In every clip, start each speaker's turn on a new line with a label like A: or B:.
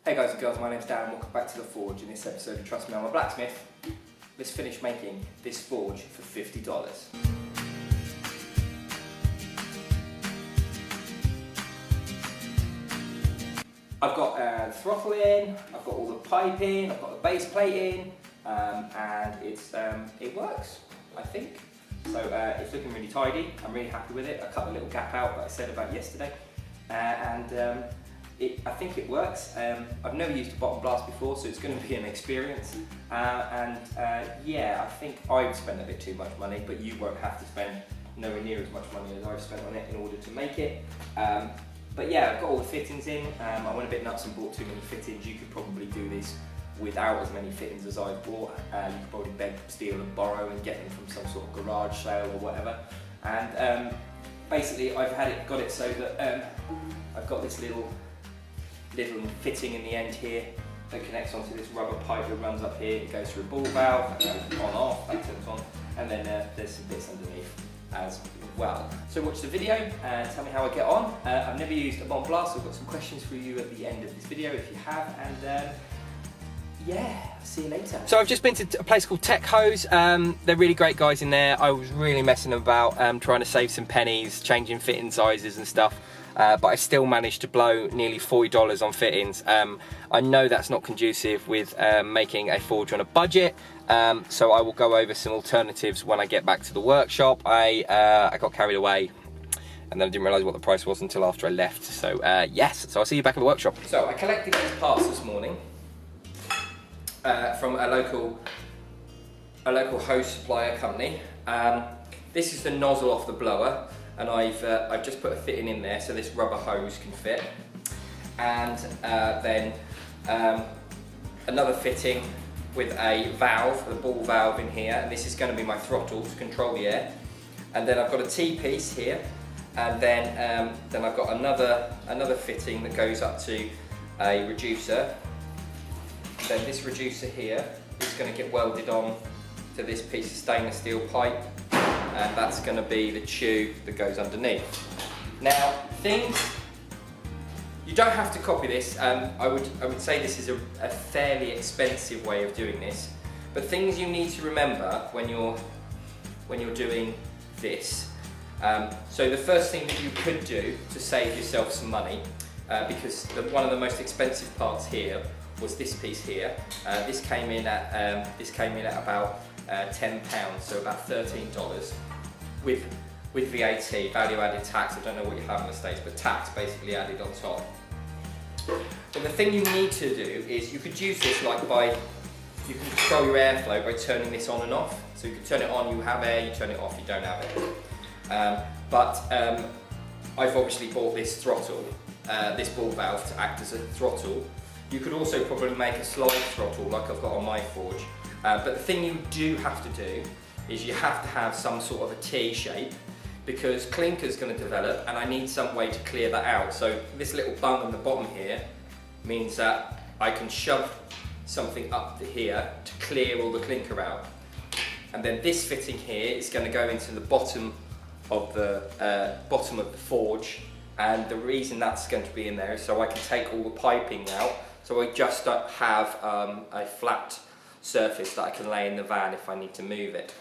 A: Hey guys and girls, my name's Dan and welcome back to The Forge. In this episode of Trust Me I'm a Blacksmith, let's finish making this forge for $50. I've got the throttle in, I've got all the pipe in, I've got the base plate in, and it works, I think. So it's looking really tidy, I'm really happy with it. I cut the little gap out that I said about yesterday, I think it works. I've never used a bottom blast before, so it's going to be an experience. Yeah, I think I've spent a bit too much money, but you won't have to spend nowhere near as much money as I've spent on it in order to make it. But yeah, I've got all the fittings in. I went a bit nuts and bought too many fittings. You could probably do this without as many fittings as I've bought. You could probably beg, steal and borrow and get them from some sort of garage sale or whatever. And basically I've got it so that I've got this little fitting in the end here that connects onto this rubber pipe that runs up here. It goes through a ball valve, that goes on off, that turns on, and then there's some bits underneath as well. So watch the video and tell me how I get on. I've never used a bottom blast, so I've got some questions for you at the end of this video if you have, and yeah, see you later. So I've just been to a place called Tech Hose. They're really great guys in there. I was really messing about trying to save some pennies, changing fitting sizes and stuff. But I still managed to blow nearly $40 on fittings. I know that's not conducive with making a forge on a budget, so I will go over some alternatives when I get back to the workshop. I got carried away and then I didn't realise what the price was until after I left. So yes, so I'll see you back at the workshop. So I collected these parts this morning from a local hose supplier company. This is the nozzle off the blower. And I've just put a fitting in there so this rubber hose can fit, and then another fitting with a valve, the ball valve in here, and this is going to be my throttle to control the air. And then I've got a T-piece here, and then I've got another fitting that goes up to a reducer. Then this reducer here is going to get welded on to this piece of stainless steel pipe, and that's going to be the tube that goes underneath. Now, you don't have to copy this. I would say this is a fairly expensive way of doing this, but things you need to remember when you're doing this. So the first thing that you could do to save yourself some money, because one of the most expensive parts here was this piece here. This came in at about £10, so about $13 with VAT, value added tax. I don't know what you have in the States, but tax basically added on top. But the thing you need to do is you could use this you can control your airflow by turning this on and off. So you can turn it on, you have air, you turn it off, you don't have air. I've obviously bought this throttle, this ball valve to act as a throttle. You could also probably make a slide throttle like I've got on my forge. But the thing you do have to do is you have to have some sort of a T shape, because clinker is going to develop and I need some way to clear that out. So this little bung on the bottom here means that I can shove something up to here to clear all the clinker out. And then this fitting here is going to go into the bottom of the forge, and the reason that's going to be in there is so I can take all the piping out, so I just don't have a flat surface that I can lay in the van if I need to move it.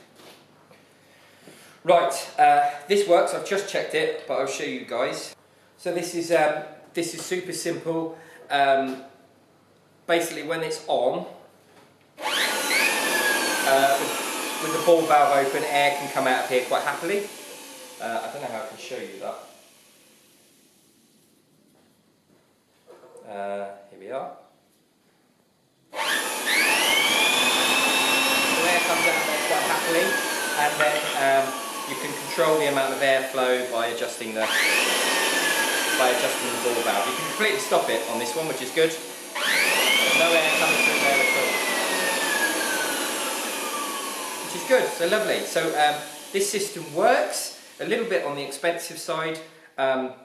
A: Right, this works. I've just checked it, but I'll show you guys. So this is super simple. Basically, when it's on, with the ball valve open, air can come out of here quite happily. I don't know how I can show you that. Here we are. The air comes out there quite happily, and then you can control the amount of airflow by adjusting the ball valve. You can completely stop it on this one, which is good. There's no air coming through there at all, which is good. So lovely. So this system works a little bit on the expensive side, but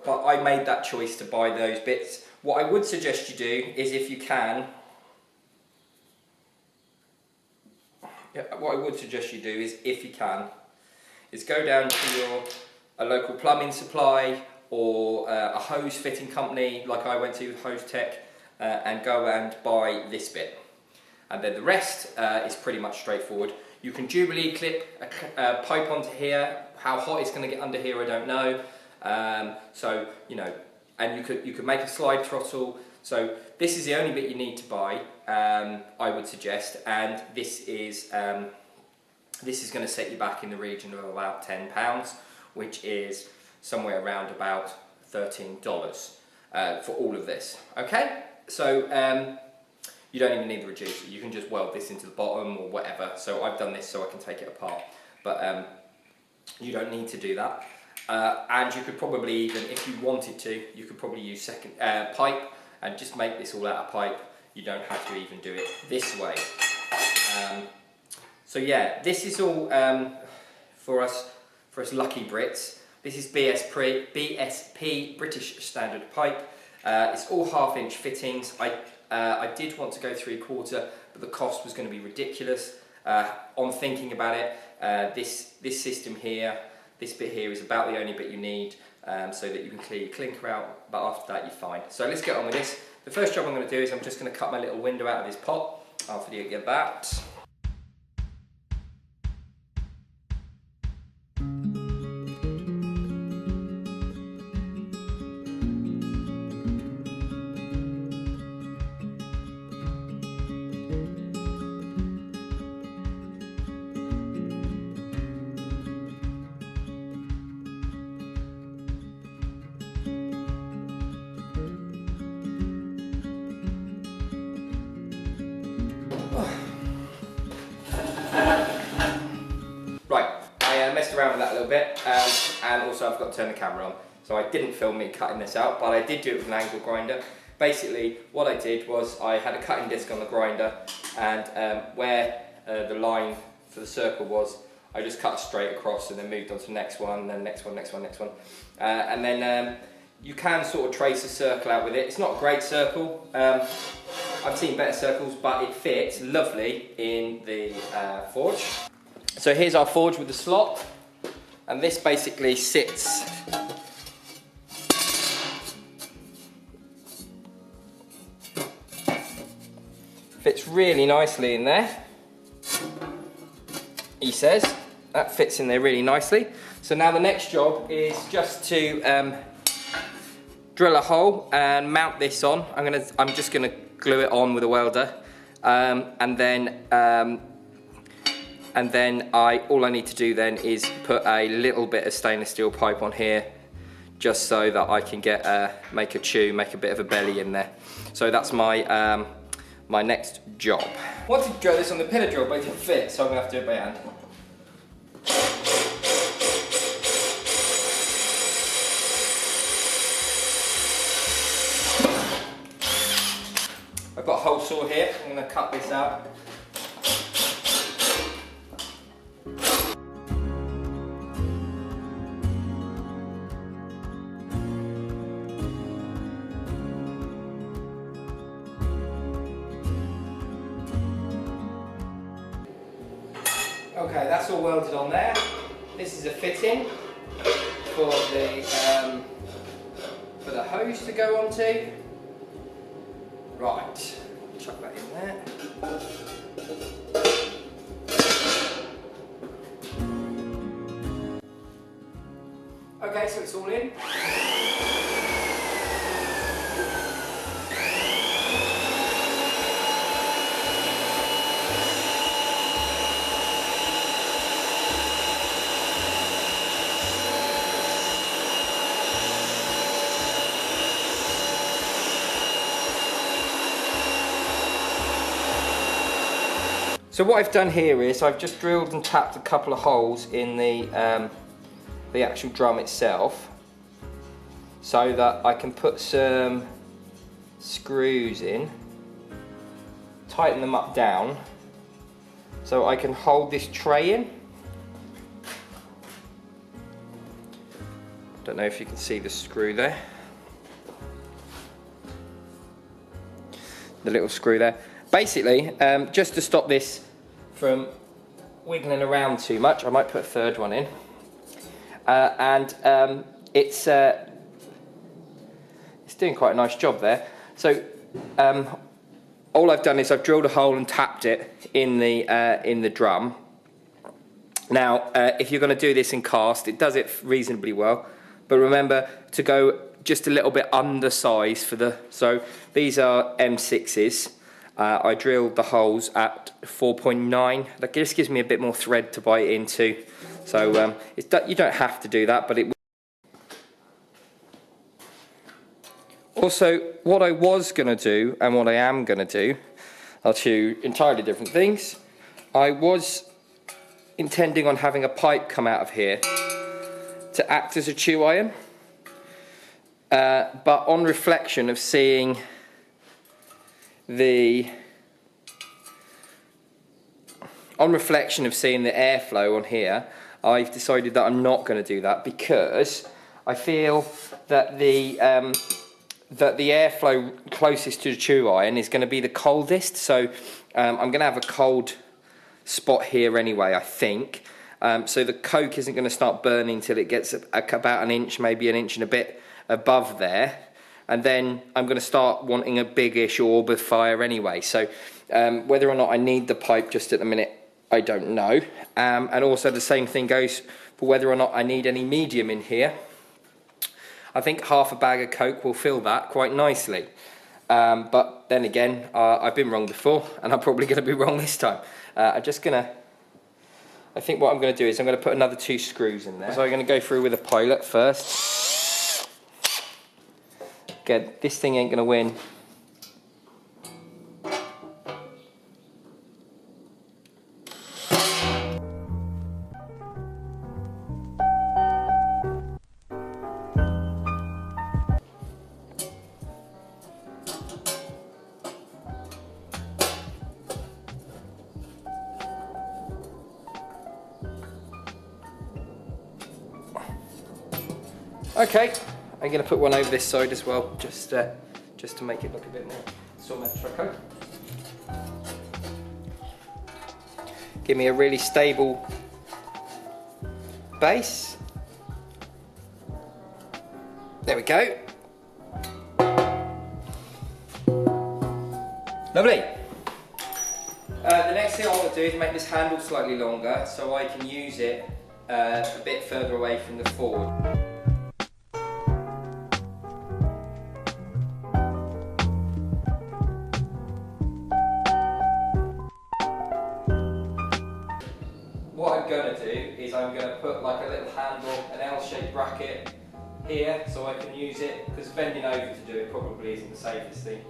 A: I made that choice to buy those bits. What I would suggest you do is, if you can, is go down to a local plumbing supply or a hose fitting company like I went to, Hose Tech, and go and buy this bit. And then the rest is pretty much straightforward. You can Jubilee clip a pipe onto here. How hot it's going to get under here, I don't know. So, you know, and you could make a slide throttle. So this is the only bit you need to buy, I would suggest, and this is going to set you back in the region of about £10, which is somewhere around about $13 for all of this. Okay, so you don't even need the reducer. You can just weld this into the bottom or whatever. So I've done this so I can take it apart, but you don't need to do that. And you could probably even, if you wanted to, you could probably use second pipe and just make this all out of pipe. You don't have to even do it this way. So yeah, this is all for us lucky Brits. This is BSP, British Standard Pipe. It's all 1/2-inch fittings. I did want to go 3/4, but the cost was going to be ridiculous. On thinking about it, this system here, this bit here is about the only bit you need, so that you can clear your clinker out, but after that you're fine. So let's get on with this. The first job I'm going to do is I'm just going to cut my little window out of this pot. After you get that. Messed around with that a little bit, and also I've got to turn the camera on. So I didn't film me cutting this out, but I did do it with an angle grinder. Basically, what I did was I had a cutting disc on the grinder, and where the line for the circle was, I just cut straight across and then moved on to the next one, then next one, next one, next one. And then you can sort of trace a circle out with it. It's not a great circle. I've seen better circles, but it fits lovely in the forge. So here's our forge with the slot, and this basically sits fits really nicely in there. He says that fits in there really nicely. So now the next job is just to drill a hole and mount this on. I'm just gonna glue it on with a welder, and then all I need to do then is put a little bit of stainless steel pipe on here, just so that I can get make a bit of a belly in there. So that's my my next job. I wanted to drill this on the pillar drill, but it didn't fit, so I'm gonna have to do it by hand. I've got a hole saw here. I'm gonna cut this out. Okay, that's all welded on there. This is a fitting for the hose to go onto. Right, chuck that in there. Okay, so it's all in. So what I've done here is I've just drilled and tapped a couple of holes in the actual drum itself, so that I can put some screws in, tighten them up down, so I can hold this tray in. Don't know if you can see the screw there. The little screw there. Basically, just to stop this from wiggling around too much, I might put a third one in. It's doing quite a nice job there. So all I've done is I've drilled a hole and tapped it in the drum. Now, if you're going to do this in cast, it does it reasonably well, but remember to go just a little bit undersized for the. So these are M6s. I drilled the holes at 4.9. That just gives me a bit more thread to bite into. So you don't have to do that, but it. Also, what I was going to do and what I am going to do are two entirely different things. I was intending on having a pipe come out of here to act as a chew iron, but on reflection of seeing the airflow on here, I've decided that I'm not going to do that because I feel that the airflow closest to the chew iron is going to be the coldest. So I'm going to have a cold spot here anyway, I think. So the coke isn't going to start burning till it gets about an inch, maybe an inch and a bit above there. And then I'm going to start wanting a big-ish orb of fire anyway. So whether or not I need the pipe just at the minute, I don't know. And also the same thing goes for whether or not I need any medium in here. I think half a bag of coke will fill that quite nicely. But then again, I've been wrong before, and I'm probably going to be wrong this time. I think what I'm going to do is I'm going to put another 2 screws in there. So I'm going to go through with a pilot first. Again, this thing ain't going to win. Okay, I'm going to put one over this side as well, just to make it look a bit more symmetrical. Give me a really stable base. There we go. Lovely. The next thing I want to do is make this handle slightly longer so I can use it a bit further away from the forward. What I'm going to do is I'm going to put like a little handle, an L-shaped bracket here so I can use it, because bending over to do it probably isn't the safest thing.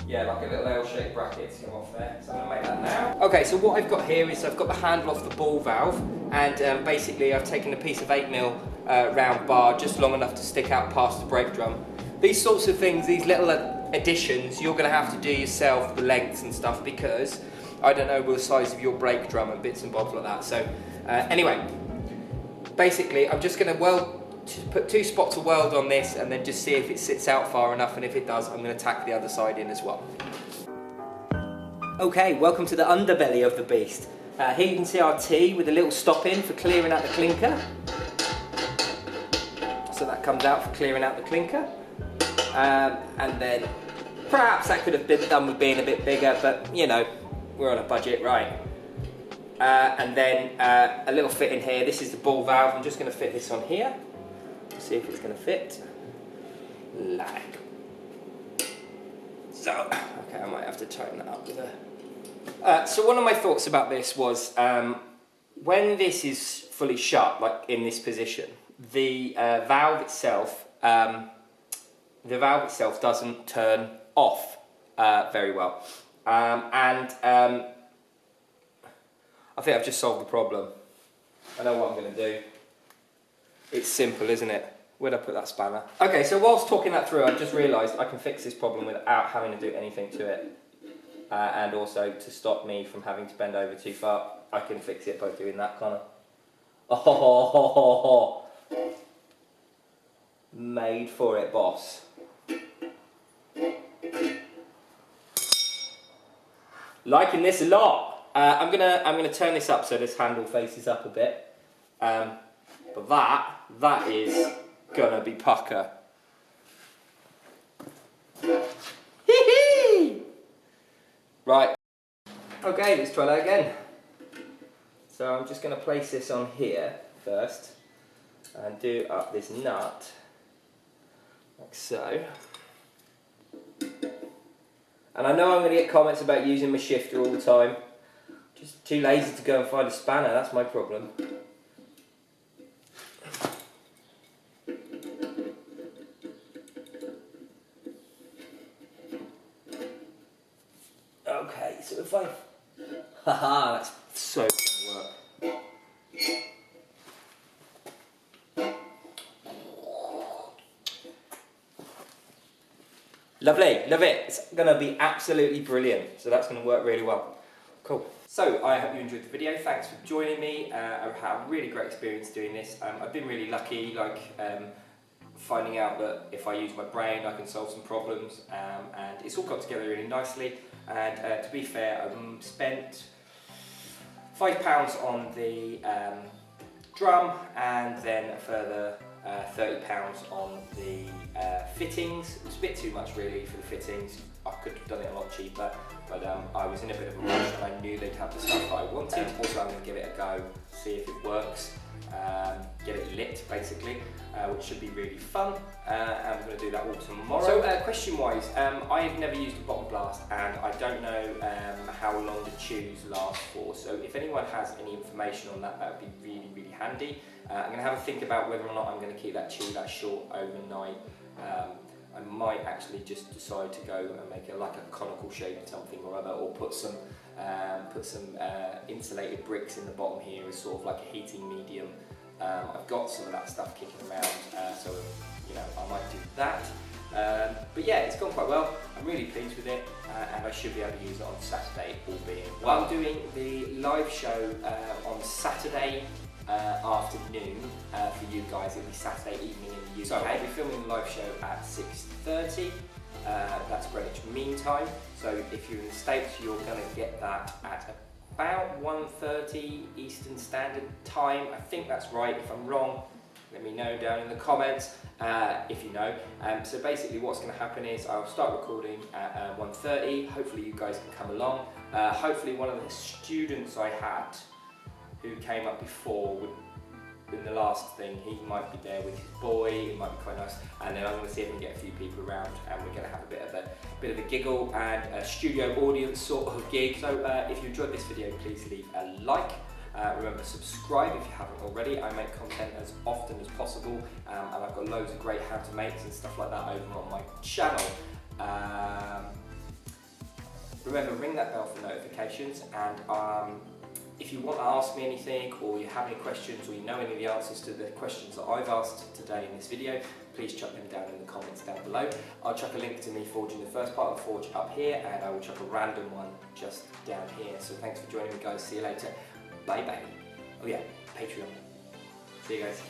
A: Yeah, like a little L-shaped bracket to come off there. So I'm going to make that now. Okay, so what I've got here is I've got the handle off the ball valve, and basically I've taken a piece of 8mm round bar just long enough to stick out past the brake drum. These sorts of things, these little additions, you're going to have to do yourself, the lengths and stuff, because I don't know the size of your brake drum and bits and bobs like that. So anyway, basically I'm just going to put 2 spots of weld on this and then just see if it sits out far enough, and if it does, I'm going to tack the other side in as well. Okay, welcome to the underbelly of the beast. Here you can see our T with a little stop in for clearing out the clinker. So that comes out for clearing out the clinker. And then perhaps that could have been done with being a bit bigger, but you know, we're on a budget, right? And then a little fit in here. This is the ball valve. I'm just going to fit this on here. See if it's going to fit. Like so. Okay, I might have to tighten that up with a. So one of my thoughts about this was when this is fully shut, like in this position, the valve itself doesn't turn off very well. I think I've just solved the problem. I know what I'm going to do. It's simple, isn't it? Where'd I put that spanner? Okay, so whilst talking that through, I've just realised I can fix this problem without having to do anything to it. And also, to stop me from having to bend over too far, I can fix it by doing that kind of... Oh, made for it, boss. Liking this a lot. I'm gonna turn this up so this handle faces up a bit. But that is gonna be pucker. Okay, let's try that again. So I'm just going to place this on here first and do up this nut, like so. And I know I'm going to get comments about using my shifter all the time. Just too lazy to go and find a spanner, that's my problem. Okay, so if I... Haha, that's so gonna work. Lovely, love it. It's going to be absolutely brilliant. So that's going to work really well. Cool. So I hope you enjoyed the video. Thanks for joining me. I've had a really great experience doing this. I've been really lucky, finding out that if I use my brain, I can solve some problems. And it's all got together really nicely. And to be fair, I spent £5 on the drum, and then a further £30 on the fittings. It was a bit too much really for the fittings. I could have done it a lot cheaper, but I was in a bit of a rush and I knew they'd have the stuff that I wanted. Also, I'm going to give it a go, see if it works, get it lit basically, which should be really fun. And I'm going to do that all tomorrow. So question wise, I've never used a bottom blast and I don't know how long the tunes last for, so if anyone has any information on that, that would be really handy. I'm going to have a think about whether or not I'm going to keep that tune that short overnight. I might actually just decide to go and make it like a conical shape or something or other, or put some insulated bricks in the bottom here as sort of like a heating medium. I've got some of that stuff kicking around, so you know, I might do that. But yeah, it's gone quite well. I'm really pleased with it, and I should be able to use it on Saturday, all being well. I'm doing the live show on Saturday afternoon for you guys. It'll be Saturday evening in the UK. So I'll be filming the live show at 6:30. That's Greenwich Mean Time. So if you're in the States, you're going to get that at about 1:30 Eastern Standard Time. I think that's right. If I'm wrong, let me know down in the comments if you know. So basically what's going to happen is I'll start recording at 1:30. Hopefully you guys can come along. Hopefully one of the students I had who came up before would, in the last thing, he might be there with his boy. It might be quite nice. And then I'm going to see if we can get a few people around, and we're going to have a bit of a giggle and a studio audience sort of gig. So if you enjoyed this video, please leave a like. Remember, subscribe if you haven't already. I make content as often as possible, and I've got loads of great how to makes and stuff like that over on my channel. Remember, ring that bell for notifications, and if you want to ask me anything, or you have any questions, or you know any of the answers to the questions that I've asked today in this video, please chuck them down in the comments down below. I'll chuck a link to me forging the first part of the forge up here, and I will chuck a random one just down here. So thanks for joining me, guys. See you later. Bye bye. Oh yeah, Patreon. See you guys.